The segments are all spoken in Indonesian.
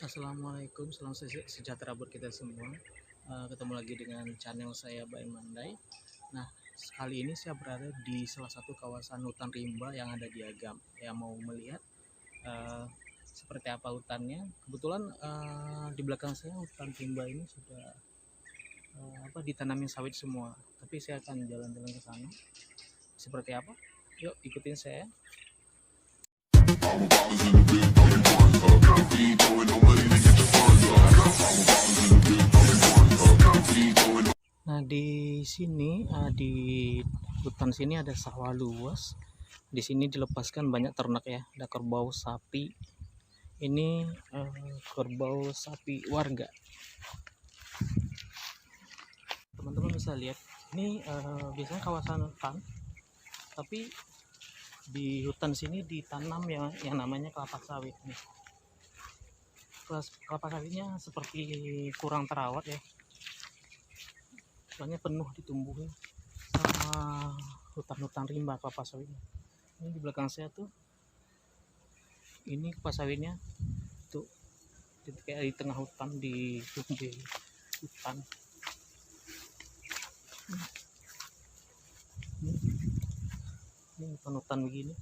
Assalamualaikum, salam sejahtera buat kita semua. Ketemu lagi dengan channel saya Baim Mandai. Nah, kali ini saya berada di salah satu kawasan hutan rimba yang ada di Agam. Yang mau melihat uh, seperti apa hutannya. Kebetulan di belakang saya hutan rimba ini sudah ditanamin sawit semua. Tapi saya akan jalan-jalan ke sana. Seperti apa? Yuk ikutin saya. Nah, di sini di hutan sini ada sawah luas. Di sini dilepaskan banyak ternak ya. Ada kerbau, sapi. Ini kerbau sapi warga. Teman-teman bisa lihat. Ini biasanya kawasan hutan. Tapi di hutan sini ditanam yang namanya kelapa sawit nih. Kelapa sawitnya seperti kurang terawat ya. Soalnya penuh ditumbuhi sama hutan-hutan rimba kelapa sawitnya. Ini di belakang saya tuh, ini kelapa sawitnya tuh kayak di tengah hutan, di hutan. Ini hutan begini.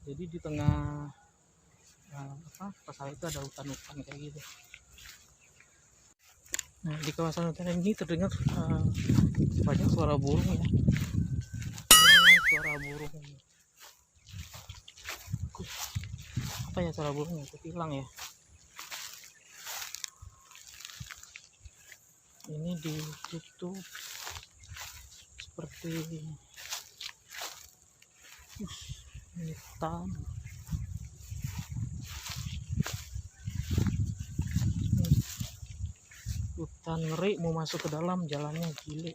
Jadi di tengah kelapa sawit itu ada hutan-hutan kayak gitu. Nah, di kawasan hutan ini terdengar banyak suara burung ya. Suara burung. Apa ya suara burungnya? Hilang ya. Ini ditutup seperti hitam. Hutan ngeri, mau masuk ke dalam jalannya gile.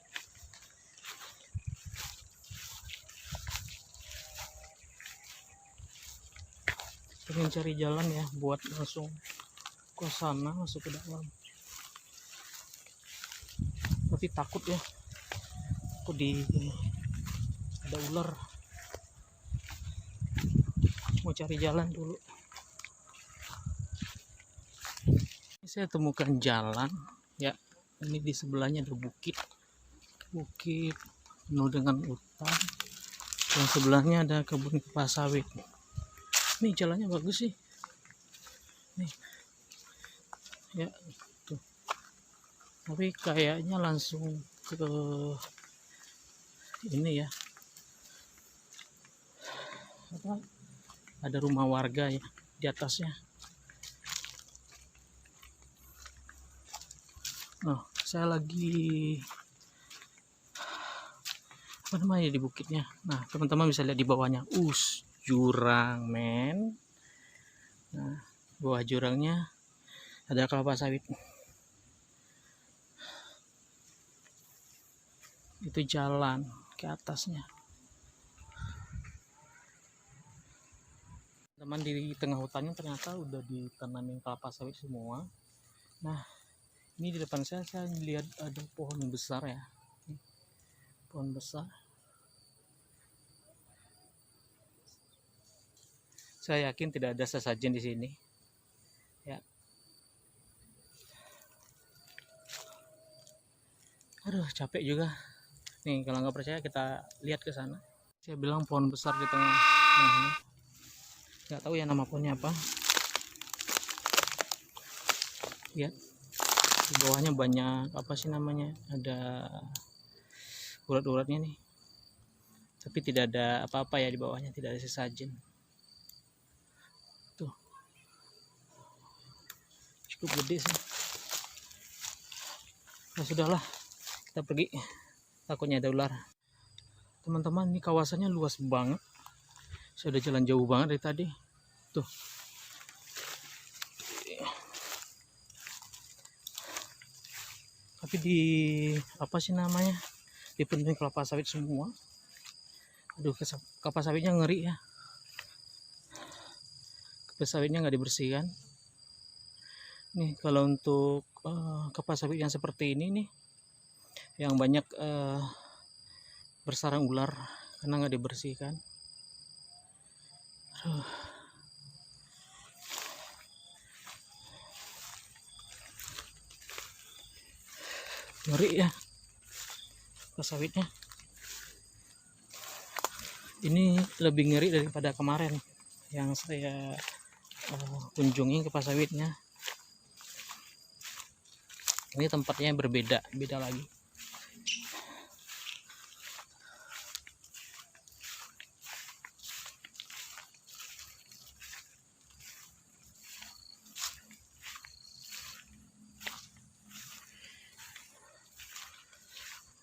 Pengen cari jalan ya buat langsung ke sana, masuk ke dalam. Tapi takut ya. Aku ada ular. Mau cari jalan dulu. Ini saya temukan jalan ya. Ini di sebelahnya ada bukit penuh dengan hutan. Yang sebelahnya ada kebun kelapa sawit. Nih jalannya bagus sih. Nih. Ya, tuh. Tapi kayaknya langsung ke ini ya. Ada rumah warga ya di atasnya. Nah, saya lagi apa namanya di bukitnya. Nah, teman-teman bisa lihat di bawahnya, jurang men. Nah, bawah jurangnya ada kelapa sawit. Itu jalan ke atasnya. Teman di tengah hutannya ternyata udah ditanamin kelapa sawit semua. Nah, ini di depan saya lihat ada pohon besar ya. Pohon besar. Saya yakin tidak ada sesajen di sini. Ya. Aduh, capek juga. Nih, kalau nggak percaya kita lihat ke sana. Saya bilang pohon besar di tengah ini. Nggak tahu ya nama pohonnya apa. Lihat. Di bawahnya banyak apa sih namanya? Ada urat-uratnya nih. Tapi tidak ada apa-apa ya di bawahnya, tidak ada sesajen. Tuh. Cukup gede sih. Nah, sudahlah. Kita pergi. Takutnya ada ular. Teman-teman, ini kawasannya luas banget. Saya udah jalan jauh banget dari tadi. Tuh. Tapi di apa sih namanya? Dipenuhi kelapa sawit semua. Aduh, kelapa sawitnya ngeri ya. Kelapa sawitnya nggak dibersihkan. Nih, kalau untuk kelapa sawit yang seperti ini nih, yang banyak bersarang ular karena nggak dibersihkan. Ngeri ya kelapa sawitnya. Ini lebih ngeri daripada kemarin yang saya kunjungi kelapa sawitnya. Ini tempatnya beda lagi.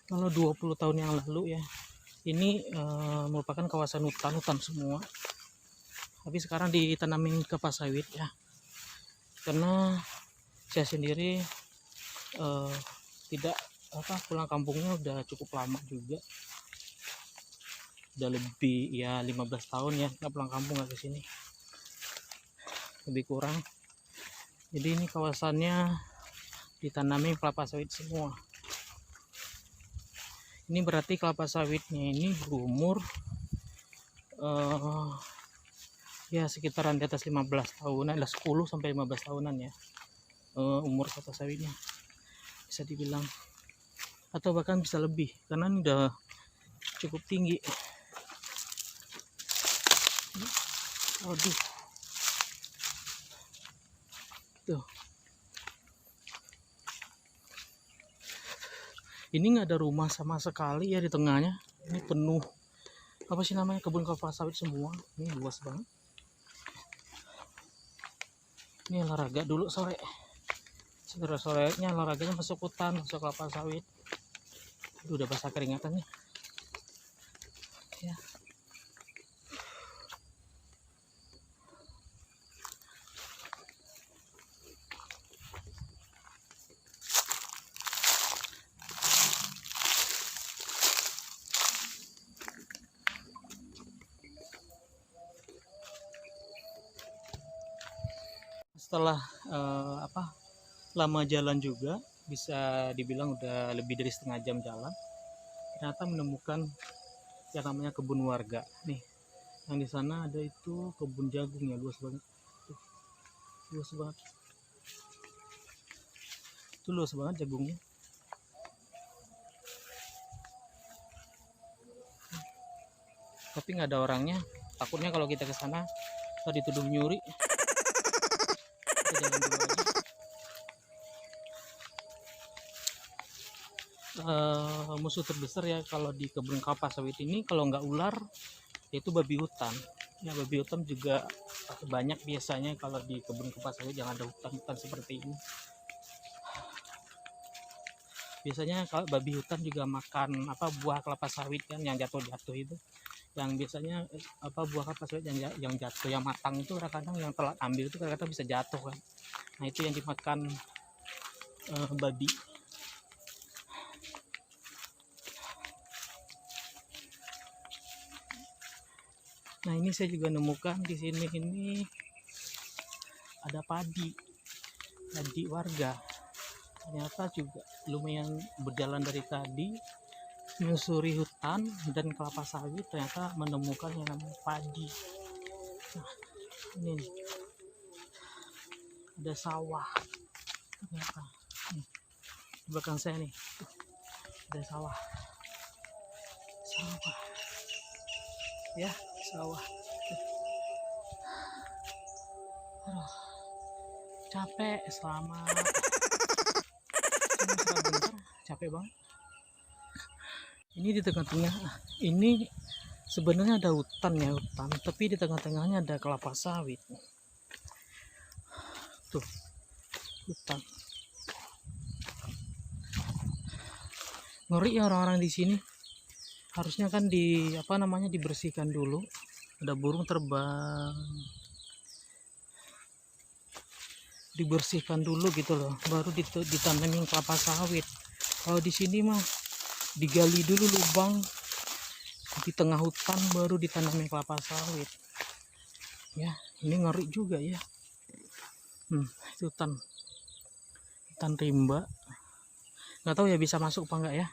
Kalau 20 tahun yang lalu ya, ini merupakan kawasan hutan semua. Tapi sekarang ditanamin kelapa sawit ya. Karena saya sendiri tidak pulang kampungnya udah cukup lama juga. Udah lebih ya 15 tahun ya nggak pulang kampung, nggak kesini. Lebih kurang. Jadi ini kawasannya ditanamin kelapa sawit semua. Ini berarti kelapa sawitnya ini berumur ya sekitaran di atas 15 tahunan, 10 sampai 15 tahunan ya umur kelapa sawitnya bisa dibilang, atau bahkan bisa lebih karena ini udah cukup tinggi. Aduh, tuh. Ini nggak ada rumah sama sekali ya di tengahnya. Ini penuh apa sih namanya, kebun kelapa sawit semua. Ini luas banget. Ini olahraga dulu sore. Sorenya olahraganya masuk hutan, masuk kelapa sawit. Udah basah keringatannya. Ya. Setelah lama jalan juga, bisa dibilang udah lebih dari setengah jam jalan, ternyata menemukan yang namanya kebun warga nih. Yang di sana ada itu kebun jagung ya, luas banget. Luas banget. Itu luas banget jagungnya. Tapi nggak ada orangnya. Takutnya kalau kita ke sana kita dituduh nyuri. Kita jalan dulu aja. Musuh terbesar ya kalau di kebun kelapa sawit ini, kalau nggak ular yaitu babi hutan ya. Babi hutan juga banyak biasanya kalau di kebun kelapa sawit yang ada hutan seperti ini. Biasanya kalau babi hutan juga makan buah kelapa sawit kan yang jatuh itu, yang biasanya buah kelapa sawit yang jatuh, yang matang itu kadang-kadang yang telat ambil itu kadang-kadang bisa jatuh kan. Nah itu yang dimakan babi. Nah ini saya juga nemukan di sini ini ada padi warga. Ternyata juga lumayan berjalan dari tadi menyusuri hutan dan kelapa sawit, ternyata menemukan yang namanya padi. Nah ini nih, ada sawah ternyata nih, di belakang saya nih ada sawah ya, sawah. Aduh, capek, selamat. Bentar, capek banget. Ini di tengah-tengah, ini sebenarnya ada hutan, tapi di tengah-tengahnya ada kelapa sawit. Tuh, hutan. Ngeri ya orang-orang di sini. Harusnya kan dibersihkan dulu. Ada burung terbang. Dibersihkan dulu gitu loh, baru ditanamin kelapa sawit. Kalau di sini mah digali dulu lubang di tengah hutan baru ditanamin kelapa sawit. Ya, ini ngeri juga ya. Itu hutan rimba. Nggak tahu ya bisa masuk apa enggak ya.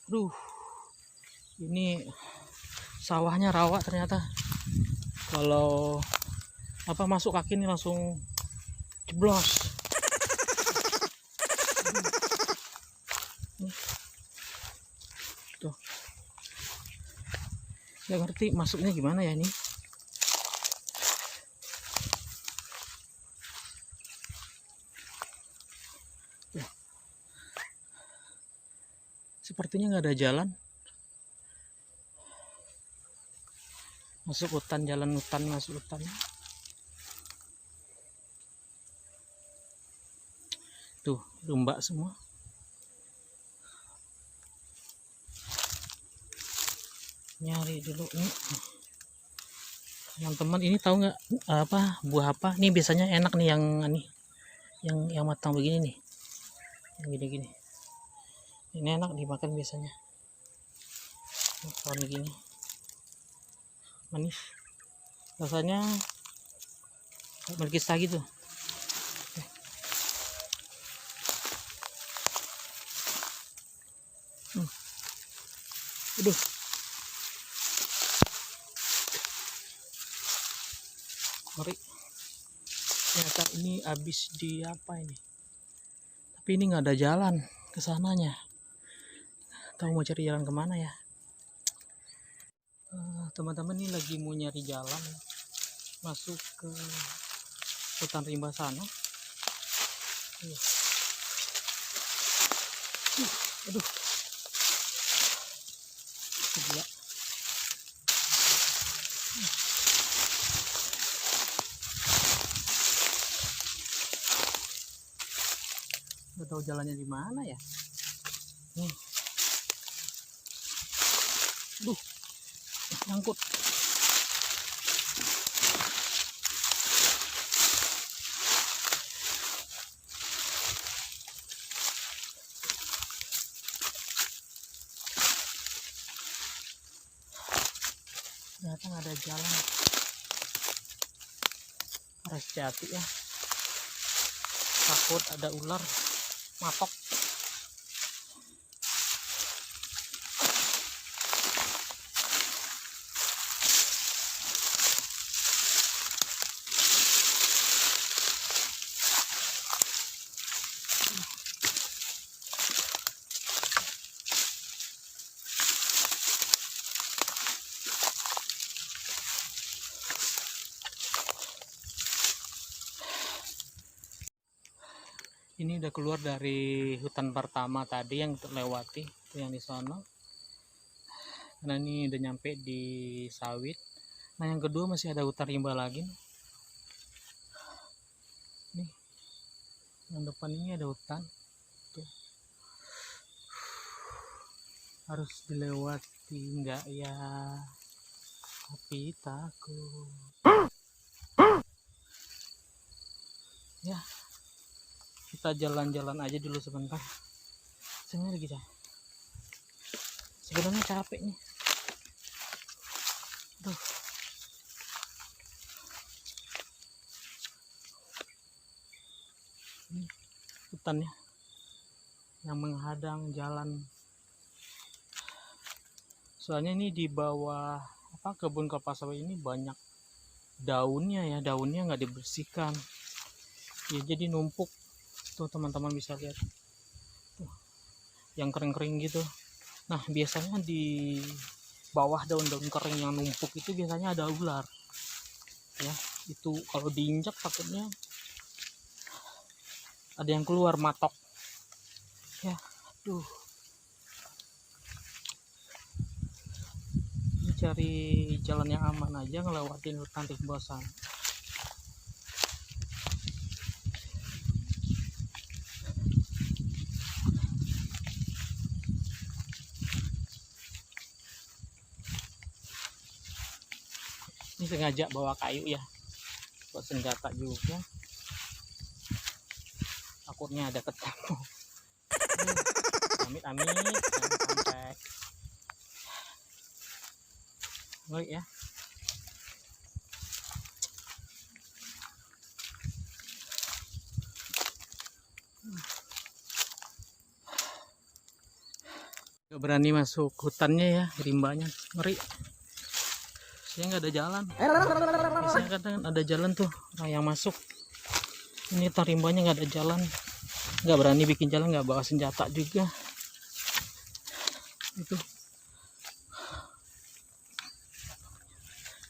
Aduh, ini sawahnya rawa ternyata. Kalau masuk kaki ini langsung jeblos. Nggak ngerti masuknya gimana ya ini. Sepertinya nggak ada jalan. Masuk hutan, jalan hutan, masuk hutan. Tuh, domba semua. Nyari dulu nih. Teman-teman, ini tahu nggak apa buah apa? Nih biasanya enak nih yang matang begini nih. Yang gini-gini. Ini enak dimakan biasanya. Kalau begini. Manis. Rasanya berkisah gitu. Aduh. Ngeri. Ternyata ini habis di apa ini? Tapi ini nggak ada jalan ke sananya. Tahu mau cari jalan kemana ya? Teman-teman ini lagi mau nyari jalan masuk ke hutan rimba sana. Aduh. Gila. Nggak tahu jalannya di mana ya. Nih. Aduh. Nyangkut. Ternyata nggak ada jalan. Harus hati ya. Takut ada ular matok. Ini udah keluar dari hutan pertama tadi yang terlewati, itu yang di sana. Karena ini udah nyampe di sawit. Nah yang kedua masih ada hutan rimba lagi. Nih, yang depan ini ada hutan. Tuh. Harus dilewati enggak ya? Tapi takut. Ya. Kita jalan-jalan aja dulu sebentar. Sebenarnya gitu. Sebenarnya capek nih. Aduh. Ini hutannya yang menghadang jalan. Soalnya ini di bawah kebun kelapa sawit ini banyak daunnya ya. Daunnya nggak dibersihkan. Ya jadi numpuk. Tuh teman-teman bisa lihat tuh, yang kering-kering gitu. Nah biasanya di bawah daun-daun kering yang numpuk itu biasanya ada ular ya. Itu kalau diinjak takutnya ada yang keluar matok ya. Aduh, ini cari jalan yang aman aja ngelewatin hutan rimba sana. Ini sengaja bawa kayu ya, buat senjata juga. Takutnya ada ketemu. Amit-amit jangan sampai. Ngeri ya. Gak berani masuk hutannya ya, rimbanya ngeri. Saya nggak ada jalan. Biasanya kadang ada jalan tuh, nah yang masuk. Ini tarimbanya nggak ada jalan, nggak berani bikin jalan, nggak bawa senjata juga. Itu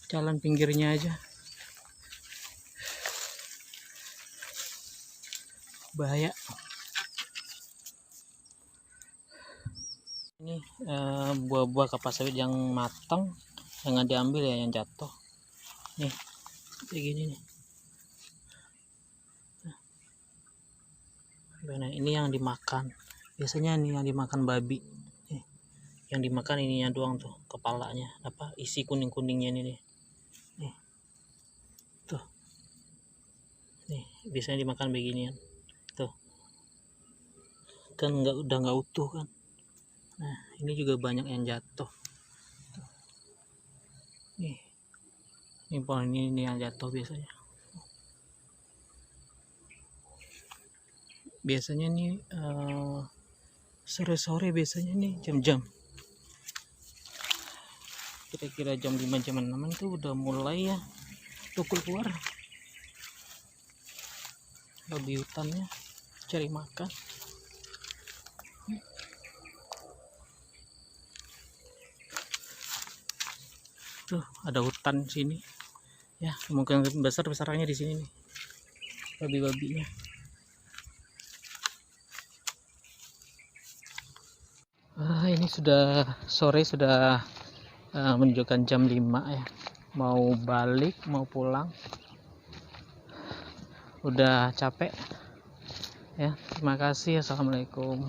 jalan pinggirnya aja bahaya. Ini buah-buah kapas sawit yang matang, jangan diambil ya, yang jatuh nih kayak gini nih. Nah, ini yang dimakan, biasanya nih yang dimakan babi nih. Yang dimakan ininya doang tuh, kepalanya, apa isi kuning-kuningnya ini nih. Nih tuh, nih biasanya dimakan beginian tuh kan, udah nggak utuh kan. Nah ini juga banyak yang jatuh tuh. Ini pohon ini yang jatuh biasanya nih sore-sore, biasanya nih jam-jam kira-kira jam 5 jam 6 itu udah mulai ya tukul keluar babi hutannya cari makan. Tuh ada hutan sini ya, kemungkinan besarnya di sini nih babi-babinya. Ini sudah sore, sudah menunjukkan jam 5 ya, mau balik mau pulang, udah capek ya. Terima kasih, assalamualaikum.